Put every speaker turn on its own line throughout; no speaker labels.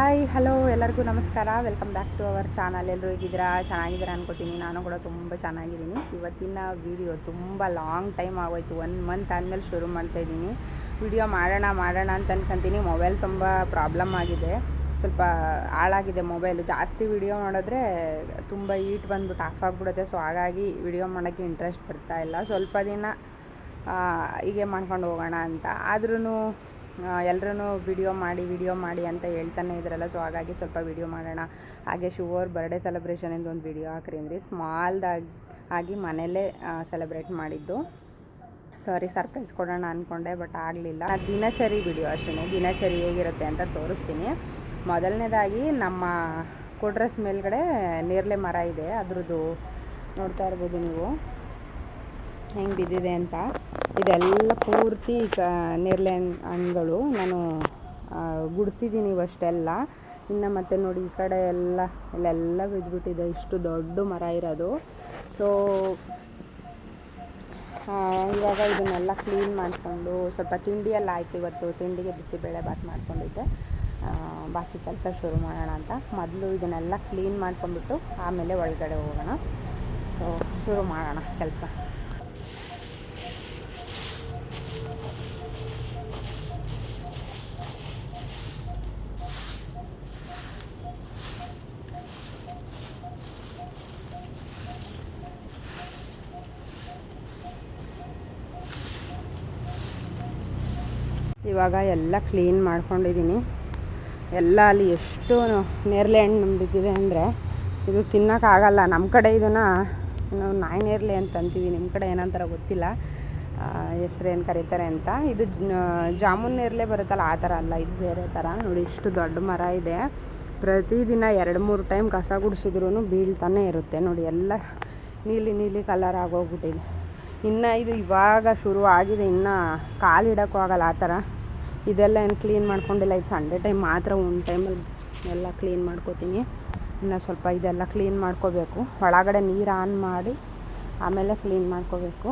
Hi hello ಎಲ್ಲರಿಗೂ ನಮಸ್ಕಾರ. Welcome back to our channel. ಎಲ್ಲರೂ ಹೇಗಿದ್ದೀರಾ? ಚೆನ್ನಾಗಿದ್ದೀರಾ ಅನ್ಕೋತೀನಿ. ನಾನು ಕೂಡ ತುಂಬ ಚೆನ್ನಾಗಿದ್ದೀನಿ. ಇವತ್ತಿನ ವೀಡಿಯೋ ತುಂಬ ಲಾಂಗ್ ಟೈಮ್ ಆಗೋಯ್ತು, 1 ಮಂತ್ ಆದಮೇಲೆ ಶುರು ಮಾಡ್ತಾಯಿದ್ದೀನಿ. ವಿಡಿಯೋ ಮಾಡೋಣ ಅಂತ ಅನ್ಕೊತೀನಿ. ಮೊಬೈಲ್ ತುಂಬ ಪ್ರಾಬ್ಲಮ್ ಆಗಿದೆ, ಸ್ವಲ್ಪ ಹಾಳಾಗಿದೆ ಮೊಬೈಲು. ಜಾಸ್ತಿ ವಿಡಿಯೋ ಮಾಡಿದ್ರೆ ತುಂಬ ಹೀಟ್ ಬಂದ್ಬಿಟ್ಟು ಆಫ್ ಆಗಿಬಿಡುತ್ತೆ. ಸೊ ಹಾಗಾಗಿ ವಿಡಿಯೋ ಮಾಡೋಕ್ಕೆ ಇಂಟ್ರೆಸ್ಟ್ ಬರ್ತಾಯಿಲ್ಲ. ಸ್ವಲ್ಪ ದಿನ ಹೀಗೆ ಮಾಡ್ಕೊಂಡು ಹೋಗೋಣ ಅಂತ. ಆದ್ರೂ ಎಲ್ಲರೂ ವಿಡಿಯೋ ಮಾಡಿ ಅಂತ ಹೇಳ್ತಾನೆ ಇದ್ರಲ್ಲ. ಸೊ ಹಾಗಾಗಿ ಸ್ವಲ್ಪ ವಿಡಿಯೋ ಮಾಡೋಣ. ಹಾಗೆ ಶಿವವ್ರ ಬರ್ಡೇ ಸೆಲೆಬ್ರೇಷನಿಂದ ಒಂದು ವಿಡಿಯೋ ಹಾಕ್ರಿ ಅಂದ್ರಿ. ಸ್ಮಾಲ್ದಾಗಿ ಮನೆಯಲ್ಲೇ ಸೆಲೆಬ್ರೇಟ್ ಮಾಡಿದ್ದು. ಸರ್ಪ್ರೈಸ್ ಕೊಡೋಣ ಅಂದ್ಕೊಂಡೆ, ಬಟ್ ಆಗಲಿಲ್ಲ. ದಿನಚರಿ ವಿಡಿಯೋ ಅಷ್ಟೇ. ದಿನಚರಿ ಹೇಗಿರುತ್ತೆ ಅಂತ ತೋರಿಸ್ತೀನಿ. ಮೊದಲನೇದಾಗಿ ನಮ್ಮ ಕೊಡ್ರಸ್ ಮೇಲ್ಗಡೆ ನೇರಳೆ ಮರ ಇದೆ. ಅದ್ರದ್ದು ನೋಡ್ತಾ ಇರ್ಬೋದು ನೀವು ಹೆಂಗೆ ಬಿದ್ದಿದೆ ಅಂತ. ಇದೆಲ್ಲ ಪೂರ್ತಿ ನೇರಳೆ ಹಣ್ಣುಗಳು ನಾನು ಗುಡಿಸಿದ್ದೀನಿ ಇವಷ್ಟೆಲ್ಲ. ಇನ್ನು ಮತ್ತೆ ನೋಡಿ ಈ ಕಡೆ ಇಲ್ಲೆಲ್ಲ ಬಿದ್ದುಬಿಟ್ಟಿದೆ. ಇಷ್ಟು ದೊಡ್ಡ ಮರ ಇರೋದು. ಸೊ ಇವಾಗ ಇದನ್ನೆಲ್ಲ ಕ್ಲೀನ್ ಮಾಡಿಕೊಂಡು ಸ್ವಲ್ಪ ತಿಂಡಿಯೆಲ್ಲ ಆಯಿತು. ಇವತ್ತು ತಿಂಡಿಗೆ ಬಿಸಿಬೇಳೆ ಬಾತ್ ಮಾಡ್ಕೊಂಡಿದ್ದೆ. ಬಾಕಿ ಕೆಲಸ ಶುರು ಮಾಡೋಣ ಅಂತ. ಮೊದಲು ಇದನ್ನೆಲ್ಲ ಕ್ಲೀನ್ ಮಾಡ್ಕೊಂಡ್ಬಿಟ್ಟು ಆಮೇಲೆ ಒಳಗಡೆ ಹೋಗೋಣ. ಸೊ ಶುರು ಮಾಡೋಣ ಕೆಲಸ. ಇವಾಗ ಎಲ್ಲ ಕ್ಲೀನ್ ಮಾಡ್ಕೊಂಡಿದ್ದೀನಿ. ಎಲ್ಲ ಅಲ್ಲಿ ಎಷ್ಟು ನೇರಳೆ ಹಣ್ಣು ಬಿದ್ದಿದೆ ಅಂದರೆ ಇದು ತಿನ್ನೋಕ್ಕಾಗಲ್ಲ. ನಮ್ಮ ಕಡೆ ಇದನ್ನು ನಾವು ನಾಯಿ ನೇರಳೆ ಅಂತ ಅಂತೀವಿ, ನಿಮ್ಮ ಕಡೆ ಏನಂತಾರ ಗೊತ್ತಿಲ್ಲ, ಹೆಸ್ರೇನು ಕರೀತಾರೆ ಅಂತ. ಇದು ಜಾಮೂನ್ ನೇರಳೆ ಬರುತ್ತಲ್ಲ, ಆ ಥರ ಅಲ್ಲ, ಇದು ಬೇರೆ ಥರ. ನೋಡಿ ಇಷ್ಟು ದೊಡ್ಡ ಮರ ಇದೆ. ಪ್ರತಿದಿನ 2-3 ಟೈಮ್ ಕಸ ಗುಡಿಸಿದ್ರೂ ಬೀಳ್ತಾನೆ ಇರುತ್ತೆ. ನೋಡಿ ಎಲ್ಲ ನೀಲಿ ಕಲರ್ ಆಗೋಗ್ಬಿಟ್ಟಿದೆ. ಇನ್ನು ಇದು ಇವಾಗ ಶುರು ಆಗಿದೆ, ಇನ್ನು ಕಾಲಿಡೋಕ್ಕೂ ಆಗಲ್ಲ ಆ ಥರ. ಇದೆಲ್ಲ ಏನು ಕ್ಲೀನ್ ಮಾಡ್ಕೊಂಡಿಲ್ಲ. ಇದು ಸಂಡೇ ಟೈಮ್ ಮಾತ್ರ ಒಂದು ಟೈಮಲ್ಲಿ ಎಲ್ಲ ಕ್ಲೀನ್ ಮಾಡ್ಕೋತೀನಿ. ಇನ್ನು ಸ್ವಲ್ಪ ಇದೆಲ್ಲ ಕ್ಲೀನ್ ಮಾಡ್ಕೋಬೇಕು. ಒಳಗಡೆ ನೀರು ಆನ್ ಮಾಡಿ ಆಮೇಲೆ ಕ್ಲೀನ್ ಮಾಡ್ಕೋಬೇಕು.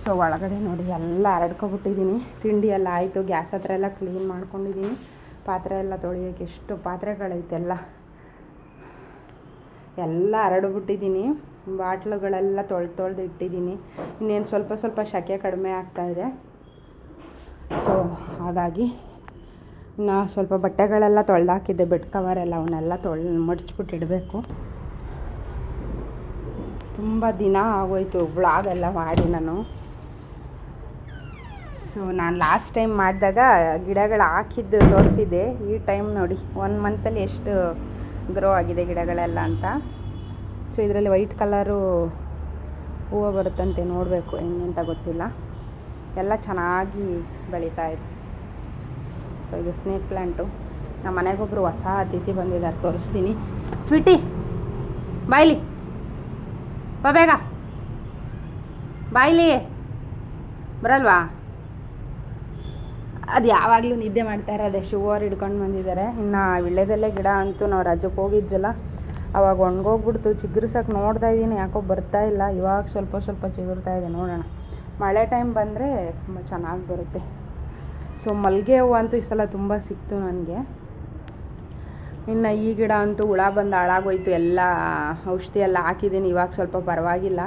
ಸೊ ಒಳಗಡೆ ನೋಡಿ ಎಲ್ಲ ಹರಡ್ಕೊಬಿಟ್ಟಿದ್ದೀನಿ. ತಿಂಡಿ ಎಲ್ಲ ಆಯಿತು. ಗ್ಯಾಸ್ ಹತ್ರ ಎಲ್ಲ ಕ್ಲೀನ್ ಮಾಡ್ಕೊಂಡಿದ್ದೀನಿ. ಪಾತ್ರೆ ಎಲ್ಲ ತೊಳೆಯೋಕ್ಕೆ ಎಷ್ಟು ಪಾತ್ರೆಗಳೈತೆ ಎಲ್ಲ ಹರಡ್ಬಿಟ್ಟಿದ್ದೀನಿ. ಬಾಟ್ಲುಗಳೆಲ್ಲ ತೊಳೆದು ಇಟ್ಟಿದ್ದೀನಿ. ಇನ್ನೇನು ಸ್ವಲ್ಪ ಶೆಕೆ ಕಡಿಮೆ ಆಗ್ತಾಯಿದೆ. ಸೊ ಹಾಗಾಗಿ ಇನ್ನು ಸ್ವಲ್ಪ ಬಟ್ಟೆಗಳೆಲ್ಲ ತೊಳೆದಾಕಿದ್ದೆ, ಬೆಡ್ ಕವರೆಲ್ಲ ಅವನ್ನೆಲ್ಲ ಮಡಚ್ಬಿಟ್ಟು ಇಡಬೇಕು. ತುಂಬ ದಿನ ಆಗೋಯ್ತು ವ್ಲಾಗೆಲ್ಲ ಮಾಡಿ ನಾನು. ಸೊ ನಾನು ಲಾಸ್ಟ್ ಟೈಮ್ ಮಾಡಿದಾಗ ಗಿಡಗಳು ಹಾಕಿದ್ದು ತೋರಿಸಿದ್ದೆ. ಈ ಟೈಮ್ ನೋಡಿ 1 ಮಂತಲ್ಲಿ ಎಷ್ಟು ಗ್ರೋ ಆಗಿದೆ ಗಿಡಗಳೆಲ್ಲ ಅಂತ. ಸೊ ಇದರಲ್ಲಿ ವೈಟ್ ಕಲರು ಹೂವು ಬರುತ್ತಂತೆ, ನೋಡಬೇಕು ಹೆಂಗೆ ಅಂತ ಗೊತ್ತಿಲ್ಲ. ಎಲ್ಲ ಚೆನ್ನಾಗಿ ಬೆಳೀತಾ ಇದೆ. ಸೊ ಇದು ಸ್ನೇಕ್ ಪ್ಲ್ಯಾಂಟು. ನಮ್ಮ ಮನೆಗೊಬ್ಬರು ಹೊಸ ಅತಿಥಿ ಬಂದಿದ್ದಾರೆ, ತೋರಿಸ್ತೀನಿ. ಸ್ವೀಟಿ ಬಾಯ್ಲಿ ಬೇಗ ಬಾಯ್ಲಿ, ಬರಲ್ವಾ? ಅದು ಯಾವಾಗಲೂ ನಿದ್ದೆ ಮಾಡ್ತಾ ಇರೋದೆ. ಶಿವವ್ರು ಹಿಡ್ಕೊಂಡು ಬಂದಿದ್ದಾರೆ. ಇನ್ನು ವಿಳ್ಯದೆಲೆ ಗಿಡ ಅಂತೂ ನಾವು ರಜಕ್ಕೆ ಹೋಗಿದ್ವಲ್ಲ ಅವಾಗ ಒಣಗೋಗ್ಬಿಡ್ತು. ಚಿಗುರ್ಸಕ್ಕೆ ನೋಡ್ತಾ ಇದ್ದೀನಿ, ಯಾಕೋ ಬರ್ತಾ ಇಲ್ಲ. ಇವಾಗ ಸ್ವಲ್ಪ ಚಿಗುರ್ತಾ ಇದೆ. ನೋಡೋಣ, ಮಳೆ ಟೈಮ್ ಬಂದರೆ ತುಂಬ ಚೆನ್ನಾಗಿ ಬರುತ್ತೆ. ಸೊ ಮಲ್ಲಿಗೆ ಹೂವು ಅಂತೂ ಈ ಸಲ ತುಂಬ ಸಿಕ್ತು ನನಗೆ. ಇನ್ನು ಈ ಗಿಡ ಅಂತೂ ಹುಳ ಬಂದು ಹಾಳಾಗೋಯ್ತು. ಎಲ್ಲ ಔಷಧಿ ಎಲ್ಲ ಹಾಕಿದ್ದೀನಿ. ಇವಾಗ ಸ್ವಲ್ಪ ಪರವಾಗಿಲ್ಲ.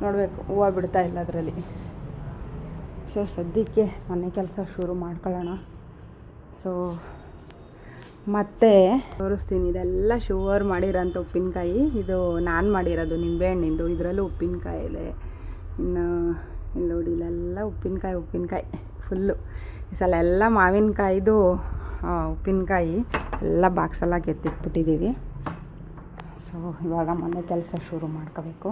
ನೋಡಬೇಕು, ಹೂವು ಬಿಡ್ತಾ ಇಲ್ಲ ಅದರಲ್ಲಿ. ಸೊ ಸದ್ಯಕ್ಕೆ ಮನೆ ಕೆಲಸ ಶುರು ಮಾಡ್ಕೊಳ್ಳೋಣ. ಸೊ ಮತ್ತೆ ತೋರಿಸ್ತೀನಿ. ಇದೆಲ್ಲ ಶಿವವ್ರು ಮಾಡಿರೋಂಥ ಉಪ್ಪಿನಕಾಯಿ. ಇದು ನಾನು ಮಾಡಿರೋದು ನಿಂಬೆಹಣ್ಣಿಂದು. ಇದರಲ್ಲೂ ಉಪ್ಪಿನಕಾಯಿ ಇದೆ. ಇನ್ನು ಇಲ್ಲಿ ನೋಡಿ, ಇಲ್ಲೆಲ್ಲ ಉಪ್ಪಿನಕಾಯಿ ಫುಲ್ಲು. ಈ ಸಲ ಎಲ್ಲ ಮಾವಿನಕಾಯಿದು ಉಪ್ಪಿನಕಾಯಿ ಎಲ್ಲ ಬಾಕ್ಸೆಲ್ಲ ಕೆತ್ತಿಟ್ಬಿಟ್ಟಿದ್ದೀವಿ. ಸೊ ಇವಾಗ ಮನೆ ಕೆಲಸ ಶುರು ಮಾಡ್ಕೋಬೇಕು.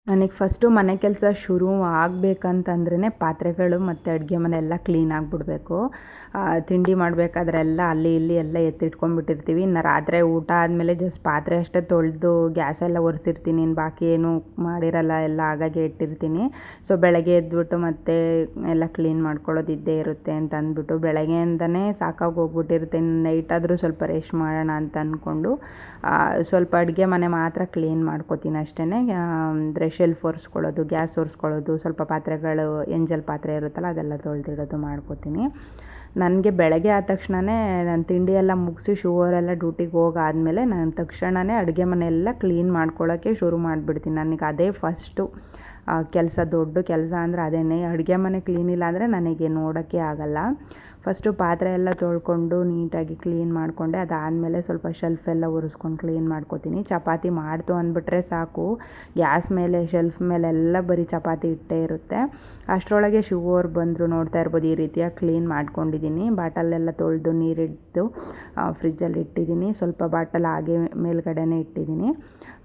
ನನಗೆ ಫಸ್ಟು ಮನೆ ಕೆಲಸ ಶುರು ಆಗಬೇಕಂತಂದ್ರೇ ಪಾತ್ರೆಗಳು ಮತ್ತು ಅಡುಗೆ ಮನೆ ಎಲ್ಲ ಕ್ಲೀನ್ ಆಗಿಬಿಡ್ಬೇಕು. ತಿಂಡಿ ಮಾಡಬೇಕಾದ್ರೆ ಎಲ್ಲ ಅಲ್ಲಿ ಇಲ್ಲಿ ಎಲ್ಲ ಎತ್ತಿಟ್ಕೊಂಡ್ಬಿಟ್ಟಿರ್ತೀವಿ. ಇನ್ನು ರಾತ್ರಿ ಊಟ ಆದಮೇಲೆ ಜಸ್ಟ್ ಪಾತ್ರೆ ಅಷ್ಟೇ ತೊಳೆದು ಗ್ಯಾಸೆಲ್ಲ ಒರೆಸಿರ್ತೀನಿ. ಇನ್ನು ಬಾಕಿ ಏನೂ ಮಾಡಿರಲ್ಲ, ಎಲ್ಲ ಆಗಾಗೆ ಇಟ್ಟಿರ್ತೀನಿ. ಸೊ ಬೆಳಗ್ಗೆ ಎದ್ಬಿಟ್ಟು ಮತ್ತೆ ಎಲ್ಲ ಕ್ಲೀನ್ ಮಾಡ್ಕೊಳ್ಳೋದು ಇದ್ದೇ ಇರುತ್ತೆ ಅಂತ ಅಂದ್ಬಿಟ್ಟು ಬೆಳಗ್ಗೆಯಿಂದನೇ ಸಾಕಾಗಿ ಹೋಗ್ಬಿಟ್ಟಿರುತ್ತೆ. ನೈಟ್ ಆದರೂ ಸ್ವಲ್ಪ ರೆಸ್ಟ್ ಮಾಡೋಣ ಅಂತ ಅಂದ್ಕೊಂಡು ಸ್ವಲ್ಪ ಅಡುಗೆ ಮನೆ ಮಾತ್ರ ಕ್ಲೀನ್ ಮಾಡ್ಕೋತೀನಿ ಅಷ್ಟೇ. ಅಂದರೆ ಶೆಲ್ಫ್ ಒರೆಸ್ಕೊಳ್ಳೋದು, ಗ್ಯಾಸ್ ಒರೆಸ್ಕೊಳ್ಳೋದು, ಸ್ವಲ್ಪ ಪಾತ್ರೆಗಳು ಎಂಜಲ್ ಪಾತ್ರೆ ಇರುತ್ತಲ್ಲ ಅದೆಲ್ಲ ತೊಳೆದಿಡೋದು ಮಾಡ್ಕೋತೀನಿ. ನನಗೆ ಬೆಳಗ್ಗೆ ಆದ ತಕ್ಷಣವೇ ನಾನು ತಿಂಡಿ ಎಲ್ಲ ಮುಗಿಸಿ ಶುವರೆಲ್ಲ ಡ್ಯೂಟಿಗೆ ಹೋಗಾದ್ಮೇಲೆ ನಾನು ತಕ್ಷಣವೇ ಅಡುಗೆ ಮನೆಯೆಲ್ಲ ಕ್ಲೀನ್ ಮಾಡ್ಕೊಳ್ಳೋಕ್ಕೆ ಶುರು ಮಾಡಿಬಿಡ್ತೀನಿ. ನನಗೆ ಅದೇ ಫಸ್ಟು ಕೆಲಸ, ದೊಡ್ಡ ಕೆಲಸ ಅಂದರೆ ಅದೇನೇ. ಅಡುಗೆ ಮನೆ ಕ್ಲೀನ್ ಇಲ್ಲ ಅಂದರೆ ನನಗೆ ನೋಡೋಕ್ಕೆ ಆಗೋಲ್ಲ. ಫಸ್ಟು ಪಾತ್ರೆ ಎಲ್ಲ ತೊಳ್ಕೊಂಡು ನೀಟಾಗಿ ಕ್ಲೀನ್ ಮಾಡಿಕೊಂಡೆ. ಅದಾದಮೇಲೆ ಸ್ವಲ್ಪ ಶೆಲ್ಫ್ ಎಲ್ಲ ಒರೆಸ್ಕೊಂಡು ಕ್ಲೀನ್ ಮಾಡ್ಕೊತೀನಿ. ಚಪಾತಿ ಮಾಡ್ತು ಅಂದ್ಬಿಟ್ರೆ ಸಾಕು, ಗ್ಯಾಸ್ ಮೇಲೆ ಶೆಲ್ಫ್ ಮೇಲೆಲ್ಲ ಬರೀ ಚಪಾತಿ ಇಟ್ಟೇ ಇರುತ್ತೆ. ಅಷ್ಟರೊಳಗೆ ಶಿವವ್ರು ಬಂದರು, ನೋಡ್ತಾ ಇರ್ಬೋದು. ಈ ರೀತಿಯಾಗಿ ಕ್ಲೀನ್ ಮಾಡ್ಕೊಂಡಿದ್ದೀನಿ. ಬಾಟಲೆಲ್ಲ ತೊಳೆದು ನೀರಿಟ್ಟು ಫ್ರಿಜ್ಜಲ್ಲಿ ಇಟ್ಟಿದ್ದೀನಿ. ಸ್ವಲ್ಪ ಬಾಟಲ್ ಹಾಗೆ ಮೇಲ್ಗಡೆನೇ ಇಟ್ಟಿದ್ದೀನಿ.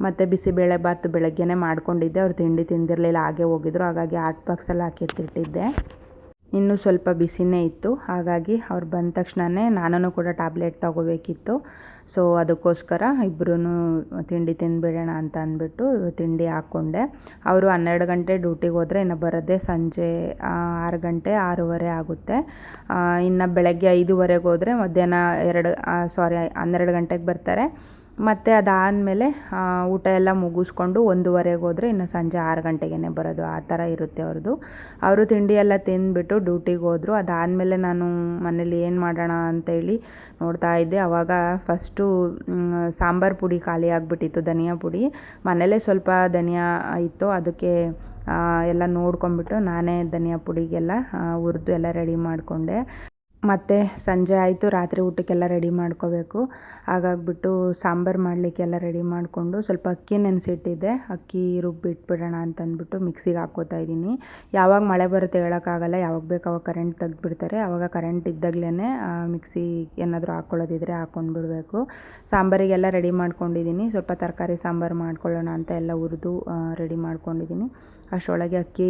ಮತ್ತು ಬಿಸಿಬೇಳೆ ಬಾತು ಬೆಳಗ್ಗೆನೇ ಮಾಡ್ಕೊಂಡಿದ್ದೆ. ಅವ್ರು ತಿಂಡಿ ತಿಂದಿರಲಿಲ್ಲ, ಹಾಗೆ ಹೋಗಿದ್ರು. ಹಾಗಾಗಿ ಹಾಟ್ ಬಾಕ್ಸಲ್ಲಿ ಹಾಕಿ ಎತ್ತಿಟ್ಟಿದ್ದೆ. ಇನ್ನೂ ಸ್ವಲ್ಪ ಬಿಸಿನೇ ಇತ್ತು. ಹಾಗಾಗಿ ಅವ್ರು ಬಂದ ತಕ್ಷಣವೇ ನಾನು ಕೂಡ ಟ್ಯಾಬ್ಲೆಟ್ ತೊಗೋಬೇಕಿತ್ತು. ಸೊ ಅದಕ್ಕೋಸ್ಕರ ಇಬ್ಬರೂ ತಿಂಡಿ ತಿಂದುಬಿಡೋಣ ಅಂತ ಅಂದ್ಬಿಟ್ಟು ತಿಂಡಿ ಹಾಕ್ಕೊಂಡೆ. ಅವರು 12 ಗಂಟೆ ಡ್ಯೂಟಿಗೆ ಹೋದರೆ ಇನ್ನು ಬರೋದೇ ಸಂಜೆ 6 ಗಂಟೆ 6:30 ಆಗುತ್ತೆ. ಇನ್ನು ಬೆಳಗ್ಗೆ 5:30 ಹೋದರೆ ಮಧ್ಯಾಹ್ನ 12 ಗಂಟೆಗೆ ಬರ್ತಾರೆ. ಮತ್ತು ಅದಾದಮೇಲೆ ಊಟ ಎಲ್ಲ ಮುಗಿಸ್ಕೊಂಡು 1:30 ಹೋದರೆ ಇನ್ನು ಸಂಜೆ 6 ಗಂಟೆಗೇ ಬರೋದು. ಆ ಥರ ಇರುತ್ತೆ ಅವ್ರದ್ದು. ಅವರು ತಿಂಡಿ ಎಲ್ಲ ತಿಂದುಬಿಟ್ಟು ಡ್ಯೂಟಿಗೆ ಹೋದರು. ಅದಾದಮೇಲೆ ನಾನು ಮನೇಲಿ ಏನು ಮಾಡೋಣ ಅಂತೇಳಿ ನೋಡ್ತಾ ಇದ್ದೆ. ಆವಾಗ ಫಸ್ಟು ಸಾಂಬಾರು ಪುಡಿ ಖಾಲಿ ಆಗಿಬಿಟ್ಟಿತ್ತು, ಧನಿಯಾ ಪುಡಿ. ಮನೇಲೇ ಸ್ವಲ್ಪ ಧನಿಯಾ ಇತ್ತು, ಅದಕ್ಕೆ ಎಲ್ಲ ನೋಡ್ಕೊಂಬಿಟ್ಟು ನಾನೇ ಧನಿಯಾ ಪುಡಿಗೆಲ್ಲ ಹುರಿದು ಎಲ್ಲ ರೆಡಿ ಮಾಡಿಕೊಂಡೆ. ಮತ್ತು ಸಂಜೆ ಆಯಿತು, ರಾತ್ರಿ ಊಟಕ್ಕೆಲ್ಲ ರೆಡಿ ಮಾಡ್ಕೋಬೇಕು. ಹಾಗಾಗ್ಬಿಟ್ಟು ಸಾಂಬಾರು ಮಾಡಲಿಕ್ಕೆಲ್ಲ ರೆಡಿ ಮಾಡಿಕೊಂಡು ಸ್ವಲ್ಪ ಅಕ್ಕಿ ನೆನೆಸಿಟ್ಟಿದ್ದೆ. ಅಕ್ಕಿ ರುಬ್ಬಿಟ್ಬಿಡೋಣ ಅಂತಂದ್ಬಿಟ್ಟು ಮಿಕ್ಸಿಗೆ ಹಾಕ್ಕೋತಾ ಇದ್ದೀನಿ. ಯಾವಾಗ ಮಳೆ ಬರುತ್ತೆ ಹೇಳೋಕ್ಕಾಗಲ್ಲ, ಯಾವಾಗ ಬೇಕು ಅವಾಗ ಕರೆಂಟ್ ತೆಗ್ದುಬಿಡ್ತಾರೆ. ಆವಾಗ ಕರೆಂಟ್ ಇದ್ದಾಗಲೇ ಮಿಕ್ಸಿ ಏನಾದರೂ ಹಾಕ್ಕೊಳ್ಳೋದಿದ್ರೆ ಹಾಕ್ಕೊಂಡ್ಬಿಡ್ಬೇಕು. ಸಾಂಬಾರಿಗೆಲ್ಲ ರೆಡಿ ಮಾಡ್ಕೊಂಡಿದ್ದೀನಿ. ಸ್ವಲ್ಪ ತರಕಾರಿ ಸಾಂಬಾರು ಮಾಡ್ಕೊಳ್ಳೋಣ ಅಂತ ಎಲ್ಲ ಹುರಿದು ರೆಡಿ ಮಾಡ್ಕೊಂಡಿದ್ದೀನಿ. ಅಷ್ಟರೊಳಗೆ ಅಕ್ಕಿ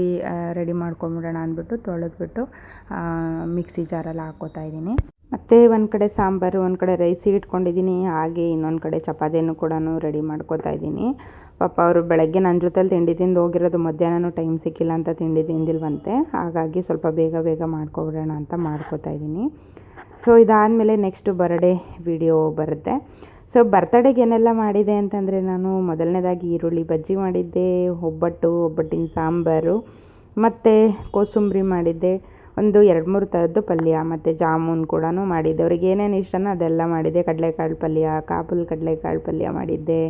ರೆಡಿ ಮಾಡ್ಕೊಂಬಿಡೋಣ ಅಂದ್ಬಿಟ್ಟು ತೊಳೆದ್ಬಿಟ್ಟು ಮಿಕ್ಸಿ ಜಾರಲ್ಲಿ ಹಾಕ್ಕೋತಾ ಇದ್ದೀನಿ. ಮತ್ತು ಒಂದು ಕಡೆ ಸಾಂಬಾರು, ಒಂದು ಕಡೆ ರೈಸಿಗೆ ಇಟ್ಕೊಂಡಿದ್ದೀನಿ. ಹಾಗೆ ಇನ್ನೊಂದು ಕಡೆ ಚಪಾತಿಯನ್ನು ಕೂಡ ರೆಡಿ ಮಾಡ್ಕೋತಾ ಇದ್ದೀನಿ. ಪಾಪ ಅವರು ಬೆಳಗ್ಗೆ ನನ್ನ ಜೊತೆಲಿ ತಿಂಡಿ ತಿಂದು ಹೋಗಿರೋದು, ಮಧ್ಯಾಹ್ನನೂ ಟೈಮ್ ಸಿಕ್ಕಿಲ್ಲ ಅಂತ ತಿಂಡಿ ತಿಂದಿಲ್ವಂತೆ. ಹಾಗಾಗಿ ಸ್ವಲ್ಪ ಬೇಗ ಮಾಡ್ಕೊಬಿಡೋಣ ಅಂತ ಮಾಡ್ಕೋತಾ ಇದ್ದೀನಿ. ಸೊ ಇದಾದಮೇಲೆ ನೆಕ್ಸ್ಟು ಬರ್ಡೇ ವಿಡಿಯೋ ಬರುತ್ತೆ. ಸೊ ಬರ್ತಡೇಗೆ ಏನೆಲ್ಲ ಮಾಡಿದೆ ಅಂತಂದರೆ, ನಾನು ಮೊದಲನೇದಾಗಿ ಈರುಳ್ಳಿ ಬಜ್ಜಿ ಮಾಡಿದ್ದೆ, ಒಬ್ಬಟ್ಟಿನ ಸಾಂಬಾರು ಮತ್ತು ಕೋಸಂಬರಿ ಮಾಡಿದ್ದೆ, ಒಂದು 2-3 ಥರದ್ದು ಪಲ್ಯ ಮತ್ತು ಜಾಮೂನ್ ಕೂಡ ಮಾಡಿದ್ದೆ. ಅವ್ರಿಗೆ ಏನೇನು ಇಷ್ಟನೋ ಅದೆಲ್ಲ ಮಾಡಿದ್ದೆ. ಕಡಲೆಕಾಳು ಪಲ್ಯ, ಕಾಬೂಲ್ ಕಡಲೆಕಾಳು ಪಲ್ಯ ಮಾಡಿದ್ದೆ.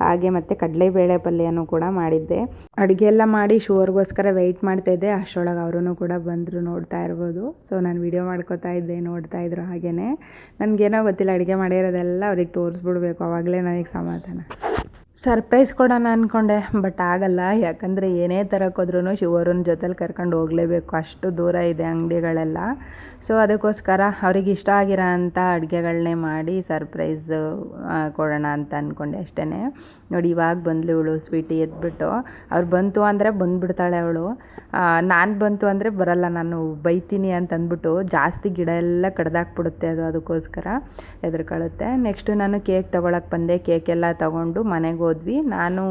ಹಾಗೆ ಮತ್ತು ಕಡಲೆಬೇಳೆ ಪಲ್ಯನೂ ಕೂಡ ಮಾಡಿದ್ದೆ. ಅಡುಗೆ ಎಲ್ಲ ಮಾಡಿ ಶುವರ್ಗೋಸ್ಕರ ವೆಯ್ಟ್ ಮಾಡ್ತಾಯಿದ್ದೆ. ಅಷ್ಟರೊಳಗೆ ಅವರೂ ಕೂಡ ಬಂದರು, ನೋಡ್ತಾ ಇರ್ಬೋದು. ಸೊ ನಾನು ವೀಡಿಯೋ ಮಾಡ್ಕೋತಾ ಇದ್ದೆ, ನೋಡ್ತಾಯಿದ್ರು. ಹಾಗೇ ನನಗೇನೋ ಗೊತ್ತಿಲ್ಲ, ಅಡುಗೆ ಮಾಡಿರೋದೆಲ್ಲ ಅವ್ರಿಗೆ ತೋರಿಸ್ಬಿಡ್ಬೇಕು, ಆವಾಗಲೇ ನನಗೆ ಸಮಾಧಾನ. ಸರ್ಪ್ರೈಸ್ ಕೊಡೋಣ ಅಂದ್ಕೊಂಡೆ, ಬಟ್ ಆಗಲ್ಲ. ಯಾಕಂದರೆ ಏನೇ ತರೋಕ್ಕೋದ್ರೂ ಶಿವರನ್ನ ಜೊತೆಲಿ ಕರ್ಕೊಂಡು ಹೋಗಲೇಬೇಕು, ಅಷ್ಟು ದೂರ ಇದೆ ಅಂಗಡಿಗಳೆಲ್ಲ. ಸೊ ಅದಕ್ಕೋಸ್ಕರ ಅವ್ರಿಗೆ ಇಷ್ಟ ಆಗಿರೋ ಅಂಥ ಅಡುಗೆಗಳನ್ನೇ ಮಾಡಿ ಸರ್ಪ್ರೈಸ್ ಕೊಡೋಣ ಅಂತ ಅಂದ್ಕೊಂಡೆ ಅಷ್ಟೇ. ನೋಡಿ ಇವಾಗ ಬಂದ್ಲು ಇವಳು, ಸ್ವೀಟಿ ಎದ್ಬಿಟ್ಟು. ಅವ್ರು ಬಂತು ಅಂದರೆ ಬಂದುಬಿಡ್ತಾಳೆ ಅವಳು. ನಾನು ಬಂತು ಅಂದರೆ ಬರಲ್ಲ, ನಾನು ಬೈತೀನಿ ಅಂತ ಅಂದ್ಬಿಟ್ಟು ಜಾಸ್ತಿ ಗಿಡ ಎಲ್ಲ ಕಡ್ದಾಕ್ಬಿಡುತ್ತೆ ಅದು. ಅದಕ್ಕೋಸ್ಕರ ಹೆದರ್ಕೊಳ್ಳುತ್ತೆ. ನೆಕ್ಸ್ಟು ನಾನು ಕೇಕ್ ತೊಗೊಳಕ್ಕೆ ಬಂದೆ. ಕೇಕೆಲ್ಲ ತೊಗೊಂಡು ಮನೆಗೆ ಹೋದ್ವಿ. ನಾನು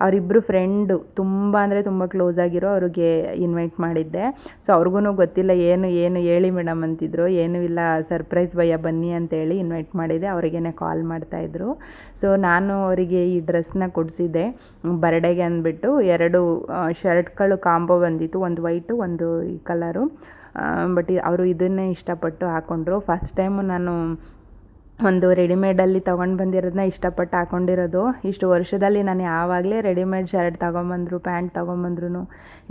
ಅವರಿಬ್ಬರು ಫ್ರೆಂಡು, ತುಂಬ ಅಂದರೆ ತುಂಬ ಕ್ಲೋಸ್ ಆಗಿರೋ ಅವ್ರಿಗೆ ಇನ್ವೈಟ್ ಮಾಡಿದ್ದೆ. ಸೊ ಅವ್ರಿಗೂ ಗೊತ್ತಿಲ್ಲ, ಏನು ಹೇಳಿ ಮೇಡಮ್ ಅಂತಿದ್ರು. ಏನೂ ಇಲ್ಲ, ಸರ್ಪ್ರೈಸ್ ಭಯ್ಯ ಬನ್ನಿ ಅಂತೇಳಿ ಇನ್ವೈಟ್ ಮಾಡಿದ್ದೆ. ಅವರಿಗೇನೆ ಕಾಲ್ ಮಾಡ್ತಾಯಿದ್ರು. ಸೊ ನಾನು ಅವರಿಗೆ ಈ ಡ್ರೆಸ್ನ ಕೊಡಿಸಿದ್ದೆ ಬರ್ಡೇಗೆ ಅಂದ್ಬಿಟ್ಟು. 2 ಶರ್ಟ್ಗಳು ಕಾಂಬೋ ಬಂದಿತ್ತು, ಒಂದು ವೈಟು ಒಂದು ಈ ಕಲರು. ಬಟ್ ಅವರು ಇದನ್ನೇ ಇಷ್ಟಪಟ್ಟು ಹಾಕ್ಕೊಂಡ್ರು. ಫಸ್ಟ್ ಟೈಮು ನಾನು ಒಂದು ರೆಡಿಮೇಡಲ್ಲಿ ತೊಗೊಂಡು ಬಂದಿರೋದನ್ನ ಇಷ್ಟಪಟ್ಟು ಹಾಕ್ಕೊಂಡಿರೋದು. ಇಷ್ಟು ವರ್ಷದಲ್ಲಿ ನಾನು ಯಾವಾಗಲೇ ರೆಡಿಮೇಡ್ ಶರ್ಟ್ ತೊಗೊಂಬಂದ್ರು, ಪ್ಯಾಂಟ್ ತೊಗೊಂಬಂದ್ರು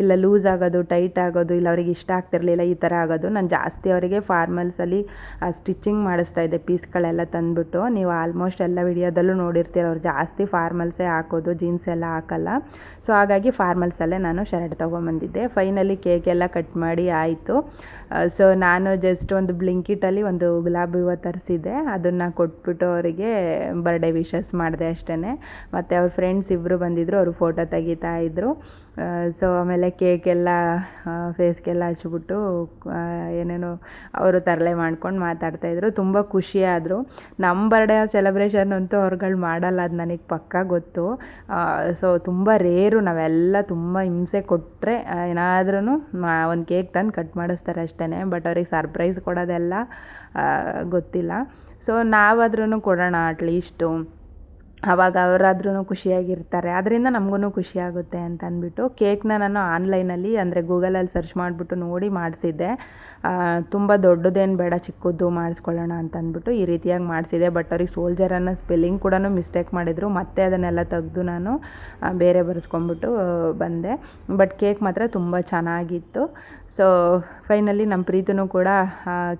ಇಲ್ಲ ಲೂಸ್ ಆಗೋದು, ಟೈಟ್ ಆಗೋದು, ಇಲ್ಲ ಅವ್ರಿಗೆ ಇಷ್ಟ ಆಗ್ತಿರಲಿಲ್ಲ, ಈ ಥರ ಆಗೋದು. ನಾನು ಜಾಸ್ತಿ ಅವರಿಗೆ ಫಾರ್ಮಲ್ಸಲ್ಲಿ ಸ್ಟಿಚಿಂಗ್ ಮಾಡಿಸ್ತಾಯಿದ್ದೆ, ಪೀಸ್ಗಳೆಲ್ಲ ತಂದುಬಿಟ್ಟು. ನೀವು ಆಲ್ಮೋಸ್ಟ್ ಎಲ್ಲ ವಿಡಿಯೋದಲ್ಲೂ ನೋಡಿರ್ತೀರ, ಅವ್ರು ಜಾಸ್ತಿ ಫಾರ್ಮಲ್ಸೇ ಹಾಕೋದು, ಜೀನ್ಸ್ ಎಲ್ಲ ಹಾಕಲ್ಲ. ಸೊ ಹಾಗಾಗಿ ಫಾರ್ಮಲ್ಸಲ್ಲೇ ನಾನು ಶರ್ಟ್ ತೊಗೊಂಬಂದಿದ್ದೆ. ಫೈನಲಿ ಕೇಕೆಲ್ಲ ಕಟ್ ಮಾಡಿ ಆಯಿತು. ಸೊ ನಾನು ಜಸ್ಟ್ ಒಂದು ಬ್ಲಿಂಕಿಟಲ್ಲಿ ಒಂದು ಗುಲಾಬಿ ಹೂವು ತರಿಸಿದ್ದೆ, ಅದನ್ನು ಕೊಟ್ಬಿಟ್ಟು ಅವರಿಗೆ ಬರ್ಡೇ ವಿಶಸ್ ಮಾಡಿದೆ ಅಷ್ಟೇ. ಮತ್ತು ಅವ್ರ ಫ್ರೆಂಡ್ಸ್ ಇಬ್ಬರು ಬಂದಿದ್ದರು, ಅವರು ಫೋಟೋ ತೆಗಿತಾ ಇದ್ದರು. ಸೊ ಆಮೇಲೆ ಕೇಕೆಲ್ಲ ಫೇಸ್ಗೆಲ್ಲ ಹಚ್ಬಿಟ್ಟು ಏನೇನೋ ಅವರು ತರಲೆ ಮಾಡ್ಕೊಂಡು ಮಾತಾಡ್ತಾಯಿದ್ರು. ತುಂಬ ಖುಷಿಯಾದರು. ನಮ್ಮ ಬರ್ಡೇ ಸೆಲೆಬ್ರೇಷನ್ ಅಂತೂ ಅವ್ರುಗಳು ಮಾಡಲ್ಲ, ಅದು ನನಗೆ ಪಕ್ಕಾ ಗೊತ್ತು. ಸೊ ತುಂಬ ರೇರು, ನಾವೆಲ್ಲ ತುಂಬ ಹಿಂಸೆ ಕೊಟ್ಟರೆ ಏನಾದ್ರೂ ಒಂದು ಕೇಕ್ ತಂದು ಕಟ್ ಮಾಡಿಸ್ತಾರೆ ಅಷ್ಟೇ. ಬಟ್ ಅವ್ರಿಗೆ ಸರ್ಪ್ರೈಸ್ ಕೊಡೋದೆಲ್ಲ ಗೊತ್ತಿಲ್ಲ. ಸೊ ನಾವಾದ್ರೂ ಕೊಡೋಣ ಅಟ್ಲೀಸ್ಟು ಆವಾಗ ಅವರಾದ್ರೂ ಖುಷಿಯಾಗಿರ್ತಾರೆ, ಅದರಿಂದ ನಮಗೂ ಖುಷಿಯಾಗುತ್ತೆ ಅಂತ ಅಂದ್ಬಿಟ್ಟು ಕೇಕ್ನ ನಾನು ಆನ್ಲೈನಲ್ಲಿ ಅಂದರೆ ಗೂಗಲಲ್ಲಿ ಸರ್ಚ್ ಮಾಡಿಬಿಟ್ಟು ನೋಡಿ ಮಾಡಿಸಿದ್ದೆ. ತುಂಬ ದೊಡ್ಡದೇನು ಬೇಡ, ಚಿಕ್ಕದ್ದು ಮಾಡಿಸ್ಕೊಳ್ಳೋಣ ಅಂತ ಅಂದ್ಬಿಟ್ಟು ಈ ರೀತಿಯಾಗಿ ಮಾಡಿಸಿದೆ. ಬಟ್ ಅವ್ರಿಗೆ ಸೋಲ್ಜರ್ ಅನ್ನೋ ಸ್ಪೆಲ್ಲಿಂಗ್ ಕೂಡ ಮಿಸ್ಟೇಕ್ ಮಾಡಿದರು. ಮತ್ತೆ ಅದನ್ನೆಲ್ಲ ತೆಗೆದು ನಾನು ಬೇರೆ ಬರೆಸ್ಕೊಂಡ್ಬಿಟ್ಟು ಬಂದೆ. ಬಟ್ ಕೇಕ್ ಮಾತ್ರ ತುಂಬ ಚೆನ್ನಾಗಿತ್ತು. ಸೊ ಫೈನಲಿ ನಮ್ಮ ಪ್ರೀತಿನೂ ಕೂಡ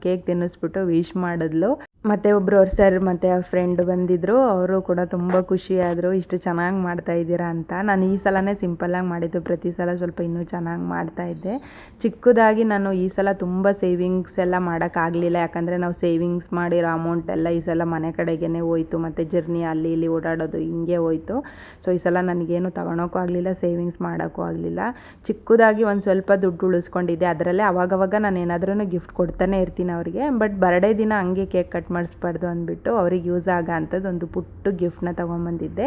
ಕೇಕ್ ತಿನ್ನಿಸ್ಬಿಟ್ಟು ವಿಶ್ ಮಾಡಿದ್ಲು. ಮತ್ತು ಒಬ್ಬರು ಅವ್ರ ಸರ್ ಮತ್ತು ಅವ್ರ ಫ್ರೆಂಡ್ ಬಂದಿದ್ದರು. ಅವರು ಕೂಡ ತುಂಬ ಖುಷಿಯಾದರು, ಇಷ್ಟು ಚೆನ್ನಾಗಿ ಮಾಡ್ತಾಯಿದ್ದೀರಾ ಅಂತ. ನಾನು ಈ ಸಲನೇ ಸಿಂಪಲ್ಲಾಗಿ ಮಾಡಿದ್ದು, ಪ್ರತಿ ಸಲ ಸ್ವಲ್ಪ ಇನ್ನೂ ಚೆನ್ನಾಗಿ ಮಾಡ್ತಾಯಿದ್ದೆ. ಚಿಕ್ಕದಾಗಿ ನಾನು ಈ ಸಲ ತುಂಬ ಸೇವಿಂಗ್ಸ್ ಎಲ್ಲ ಮಾಡೋಕ್ಕಾಗಲಿಲ್ಲ, ಯಾಕಂದರೆ ನಾವು ಸೇವಿಂಗ್ಸ್ ಮಾಡಿರೋ ಅಮೌಂಟ್ ಎಲ್ಲ ಈ ಸಲ ಮನೆ ಕಡೆಗೇ ಹೋಯಿತು, ಮತ್ತು ಜರ್ನಿ ಅಲ್ಲಿ ಇಲ್ಲಿ ಓಡಾಡೋದು ಹಿಂಗೆ ಹೋಯಿತು. ಸೊ ಈ ಸಲ ನನಗೇನು ತೊಗೊಳೋಕ್ಕೂ ಆಗಲಿಲ್ಲ, ಸೇವಿಂಗ್ಸ್ ಮಾಡೋಕ್ಕೂ ಆಗಲಿಲ್ಲ. ಚಿಕ್ಕದಾಗಿ ಒಂದು ಸ್ವಲ್ಪ ದುಡ್ಡು ಉಳಿಸ್ಕೊಂಡಿದ್ದೆ. ಅದರಲ್ಲೇ ಅವಾಗವಾಗ ನಾನು ಏನಾದ್ರೂ ಗಿಫ್ಟ್ ಕೊಡ್ತಾನೆ ಇರ್ತೀನಿ ಅವ್ರಿಗೆ. ಬಟ್ ಬರ್ಡೇ ದಿನ ಹಂಗೆ ಕೇಕ್ ಕಟ್ ಮಾಡಿಸ್ಬಾರ್ದು ಅಂದ್ಬಿಟ್ಟು ಅವ್ರಿಗೆ ಯೂಸ್ ಆಗೋ ಅಂಥದ್ದು ಒಂದು ಪುಟ್ಟ ಗಿಫ್ಟ್ನ ತೊಗೊಂಬಂದಿದ್ದೆ.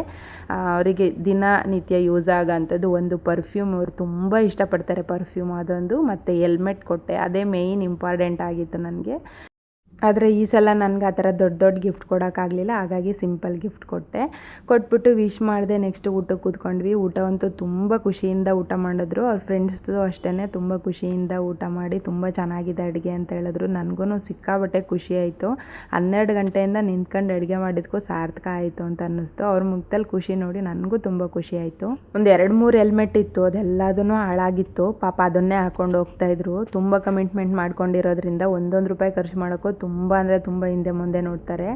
ಅವರಿಗೆ ದಿನನಿತ್ಯ ಯೂಸ್ ಆಗೋ ಅಂಥದ್ದು ಒಂದು ಪರ್ಫ್ಯೂಮ್, ಅವ್ರು ತುಂಬ ಇಷ್ಟಪಡ್ತಾರೆ ಪರ್ಫ್ಯೂಮ್, ಅದೊಂದು, ಮತ್ತು ಹೆಲ್ಮೆಟ್ ಕೊಟ್ಟೆ. ಅದೇ ಮೇಯ್ನ್ ಇಂಪಾರ್ಟೆಂಟ್ ಆಗಿತ್ತು ನನಗೆ. ಆದರೆ ಈ ಸಲ ನನಗೆ ಆ ಥರ ದೊಡ್ಡ ದೊಡ್ಡ ಗಿಫ್ಟ್ ಕೊಡೋಕ್ಕಾಗಲಿಲ್ಲ, ಹಾಗಾಗಿ ಸಿಂಪಲ್ ಗಿಫ್ಟ್ ಕೊಟ್ಬಿಟ್ಟು ವಿಶ್ ಮಾಡಿದೆ. ನೆಕ್ಸ್ಟ್ ಊಟಕ್ಕೆ ಕೂತ್ಕೊಂಡ್ವಿ. ಊಟವಂತೂ ತುಂಬ ಖುಷಿಯಿಂದ ಊಟ ಮಾಡಿದ್ರು. ಅವ್ರ ಫ್ರೆಂಡ್ಸ್ದು ಅಷ್ಟೇ ತುಂಬ ಖುಷಿಯಿಂದ ಊಟ ಮಾಡಿ ತುಂಬ ಚೆನ್ನಾಗಿದೆ ಅಡುಗೆ ಅಂತ ಹೇಳಿದ್ರು. ನನಗೂ ಸಿಕ್ಕಾಬಟ್ಟೆ ಖುಷಿ ಆಯಿತು. 12 ಗಂಟೆಯಿಂದ ನಿಂತ್ಕೊಂಡು ಅಡುಗೆ ಮಾಡಿದ್ದಕ್ಕೂ ಸಾರ್ಥಕ ಆಯಿತು ಅಂತ ಅನ್ನಿಸ್ತು. ಅವ್ರ ಮುಖದಲ್ಲಿ ಖುಷಿ ನೋಡಿ ನನಗೂ ತುಂಬ ಖುಷಿ ಆಯಿತು. ಒಂದು 2-3 ಹೆಲ್ಮೆಟ್ ಇತ್ತು, ಅದೆಲ್ಲದೂ ಹಾಳಾಗಿತ್ತು. ಪಾಪ ಅದನ್ನೇ ಹಾಕ್ಕೊಂಡು ಹೋಗ್ತಾಯಿದ್ರು. ತುಂಬ ಕಮಿಟ್ಮೆಂಟ್ ಮಾಡ್ಕೊಂಡಿರೋದ್ರಿಂದ ಒಂದೊಂದು ರೂಪಾಯಿ ಖರ್ಚು ಮಾಡೋಕ್ಕೂ ತುಂಬ ಅಂದರೆ ತುಂಬ ಹಿಂದೆ ಮುಂದೆ ನೋಡ್ತಾರೆ.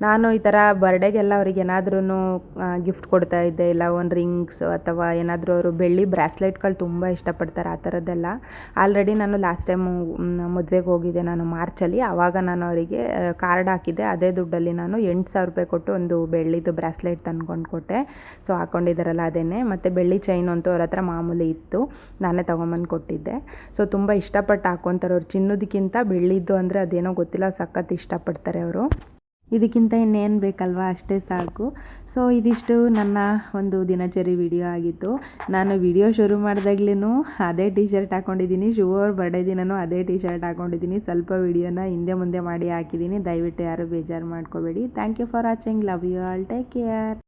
ನಾನು ಈ ಥರ ಬರ್ಡೇಗೆಲ್ಲ ಅವ್ರಿಗೆ ಏನಾದ್ರೂ ಗಿಫ್ಟ್ ಕೊಡ್ತಾ ಇದ್ದೆ, ಇಲ್ಲ ಒಂದು ರಿಂಗ್ಸ್ ಅಥವಾ ಏನಾದರೂ ಅವರು ಬೆಳ್ಳಿ ಬ್ರಾಸ್ಲೆಟ್ಗಳು ತುಂಬ ಇಷ್ಟಪಡ್ತಾರೆ, ಆ ಥರದ್ದೆಲ್ಲ. ಆಲ್ರೆಡಿ ನಾನು ಲಾಸ್ಟ್ ಟೈಮು ಮದುವೆಗೆ ಹೋಗಿದ್ದೆ ನಾನು ಮಾರ್ಚಲ್ಲಿ. ಆವಾಗ ನಾನು ಅವರಿಗೆ ಕಾರ್ಡ್ ಹಾಕಿದ್ದೆ. ಅದೇ ದುಡ್ಡಲ್ಲಿ ನಾನು 8,000 ರೂಪಾಯಿ ಕೊಟ್ಟು ಒಂದು ಬೆಳ್ಳಿದು ಬ್ರಾಸ್ಲೆಟ್ ತಂದ್ಕೊಂಡು ಕೊಟ್ಟೆ. ಸೊ ಹಾಕ್ಕೊಂಡಿದ್ದಾರಲ್ಲ ಅದೇನೆ. ಮತ್ತು ಬೆಳ್ಳಿ ಚೈನು ಅಂತೂ ಅವ್ರ ಹತ್ರ ಮಾಮೂಲಿ ಇತ್ತು, ನಾನೇ ತೊಗೊಂಬಂದು ಕೊಟ್ಟಿದ್ದೆ. ಸೊ ತುಂಬ ಇಷ್ಟಪಟ್ಟು ಹಾಕ್ಕೊತಾರೆ ಅವ್ರು. ಚಿನ್ನದಕ್ಕಿಂತ ಬೆಳ್ಳಿದ್ದು ಅಂದರೆ ಅದೇನೋ ಗೊತ್ತಿಲ್ಲ, ಸಖತ್ ಇಷ್ಟಪಡ್ತಾರೆ ಅವರು. ಇದಕ್ಕಿಂತ ಇನ್ನೇನು ಬೇಕಲ್ವಾ, ಅಷ್ಟೇ ಸಾಕು. ಸೊ ಇದಿಷ್ಟು ನನ್ನ ಒಂದು ದಿನಚರಿ ವಿಡಿಯೋ ಆಗಿತ್ತು. ನಾನು ವಿಡಿಯೋ ಶುರು ಮಾಡಿದಾಗ್ಲೂ ಅದೇ ಟಿ ಶರ್ಟ್ ಹಾಕ್ಕೊಂಡಿದ್ದೀನಿ, ಅವ್ರ ಬರ್ಡೇ ದಿನವೂ ಅದೇ ಟಿ ಶರ್ಟ್ ಹಾಕ್ಕೊಂಡಿದ್ದೀನಿ. ಸ್ವಲ್ಪ ವಿಡಿಯೋನ ಹಿಂದೆ ಮುಂದೆ ಮಾಡಿ ಹಾಕಿದ್ದೀನಿ, ದಯವಿಟ್ಟು ಯಾರು ಬೇಜಾರು ಮಾಡ್ಕೋಬೇಡಿ. Thank you for watching. Love you all. Take care.